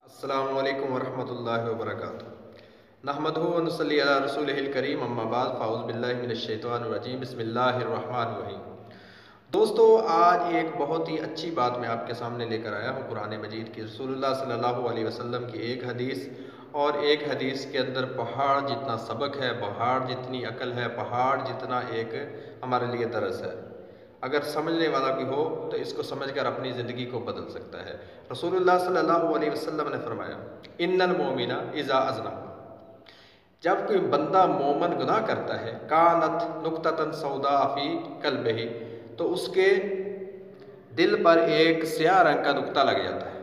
السلام علیکم ورحمۃ اللہ وبرکاتہ۔ نحمدہ و نصلی علی رسولہ الکریم، اما بعد فاعوذ باللہ من الشیطان الرجیم، بسم اللہ الرحمن الرحیم۔ دوستو، آج ایک بہت ہی اچھی بات میں آپ کے سامنے لے کر آیا ہوں قرآن مجید کی، رسول اللہ صلی اللہ علیہ وسلم کی ایک حدیث، اور ایک حدیث کے اندر پہاڑ جتنا سبق ہے، پہاڑ جتنی عقل ہے، پہاڑ جتنا ایک ہمارے لیے درس ہے۔ اگر سمجھنے والا بھی ہو تو اس کو سمجھ کر اپنی زندگی کو بدل سکتا ہے۔ رسول اللہ صلی اللہ علیہ وسلم نے فرمایا، ان المؤمن اذا اذنب، جب کوئی بندہ مومن گناہ کرتا ہے، کانت نقطۃ سوداء فی قلبہ، تو اس کے دل پر ایک سیاہ رنگ کا نقطہ لگ جاتا ہے۔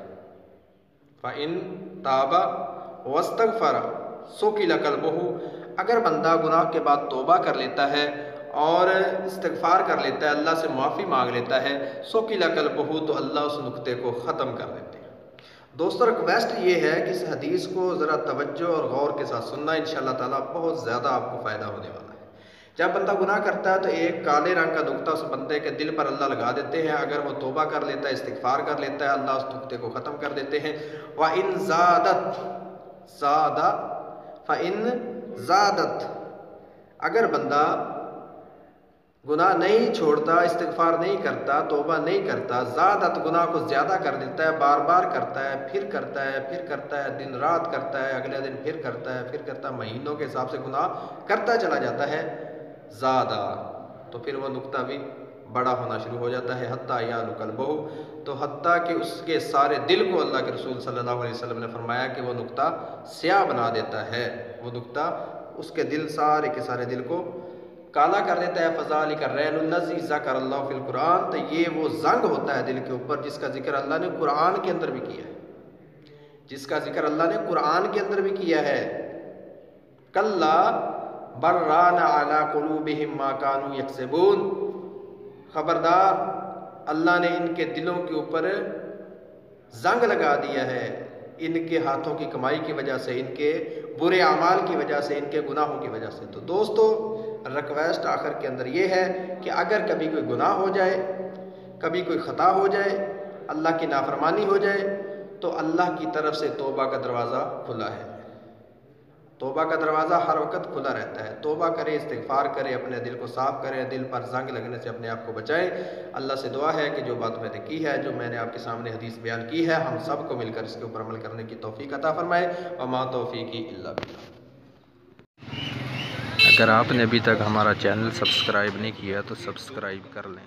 فَإِن تَابَ وَاسْتَغْفَرَ سُقِلَ قَلْبُهُ، اگر بندہ گناہ کے بعد توبہ کر لیتا ہے اور استغفار کر لیتا ہے، اللہ سے معافی مانگ لیتا ہے، سُقِلَ قَلْبُهُ، تو اللہ اس نقطے کو ختم کر دیتے ہیں۔ دوستو، ریکویسٹ یہ ہے کہ اس حدیث کو ذرا توجہ اور غور کے ساتھ سننا، انشاءاللہ تعالیٰ بہت زیادہ آپ کو فائدہ ہونے والا ہے۔ جب بندہ گناہ کرتا ہے تو ایک کالے رنگ کا نقطہ اس بندے کے دل پر اللہ لگا دیتے ہیں، اگر وہ توبہ کر لیتا ہے، استغفار کر لیتا ہے، اللہ اس نقطے کو ختم کر دیتے ہیں۔ وَإِن زَادَتْ زَادَ فَإِن زَادَتْ، اگر بندہ گناہ نہیں چھوڑتا، استغفار نہیں کرتا، توبہ نہیں کرتا، زادت، گناہ کو زیادہ کر دیتا ہے، بار بار کرتا ہے، پھر کرتا ہے، پھر کرتا ہے، دن رات کرتا ہے، اگلے دن پھر کرتا ہے، پھر کرتا ہے، مہینوں کے حساب سے گناہ کرتا چلا جاتا ہے، زادہ، تو پھر وہ نقطہ بھی بڑا ہونا شروع ہو جاتا ہے، حتیٰ یعلو قلبہ، تو حتیٰ کہ اس کے سارے دل کو، اللہ کے رسول صلی اللہ علیہ وسلم نے فرمایا کہ وہ نقطہ سیاہ بنا دیتا ہے، وہ نقطہ اس کے دل، سارے کے سارے دل کو کالا کر دیتا ہے۔ فَذَلِكَ الرَّيْنُ الَّذِي ذَكَرَ اللَّهُ فِي الْقُرْآنِ، تو یہ وہ زنگ ہوتا ہے دل کے اوپر جس کا ذکر اللہ نے قرآن کے اندر بھی کیا ہے، جس کا ذکر اللہ نے قرآن کے اندر بھی کیا ہے۔ كَلَّا بَلْ رَانَ عَلَىٰ قُلُوبِهِمْ مَا كَانُوا يَكْسِبُونَ، خبردار، اللہ نے ان کے دلوں کے اوپر زنگ لگا دیا ہے، ان کے ہاتھوں کی کمائی کی وجہ سے، ان کے برے اعمال کی وجہ سے، ان کے گناہوں کی وجہ سے۔ تو دوستو، ریکویسٹ آخر کے اندر یہ ہے کہ اگر کبھی کوئی گناہ ہو جائے، کبھی کوئی خطا ہو جائے، اللہ کی نافرمانی ہو جائے، تو اللہ کی طرف سے توبہ کا دروازہ کھلا ہے۔ توبہ کا دروازہ ہر وقت کھلا رہتا ہے۔ توبہ کرے، استغفار کرے، اپنے دل کو صاف کرے، دل پر زنگ لگنے سے اپنے آپ کو بچائیں۔ اللہ سے دعا ہے کہ جو بات میں نے کی ہے، جو میں نے آپ کے سامنے حدیث بیان کی ہے، ہم سب کو مل کر اس کے اوپر عمل کرنے کی توفیق عطا فرمائے۔ وما توفیقی الا باللہ۔ اگر آپ نے ابھی تک ہمارا چینل سبسکرائب نہیں کیا تو سبسکرائب کر لیں۔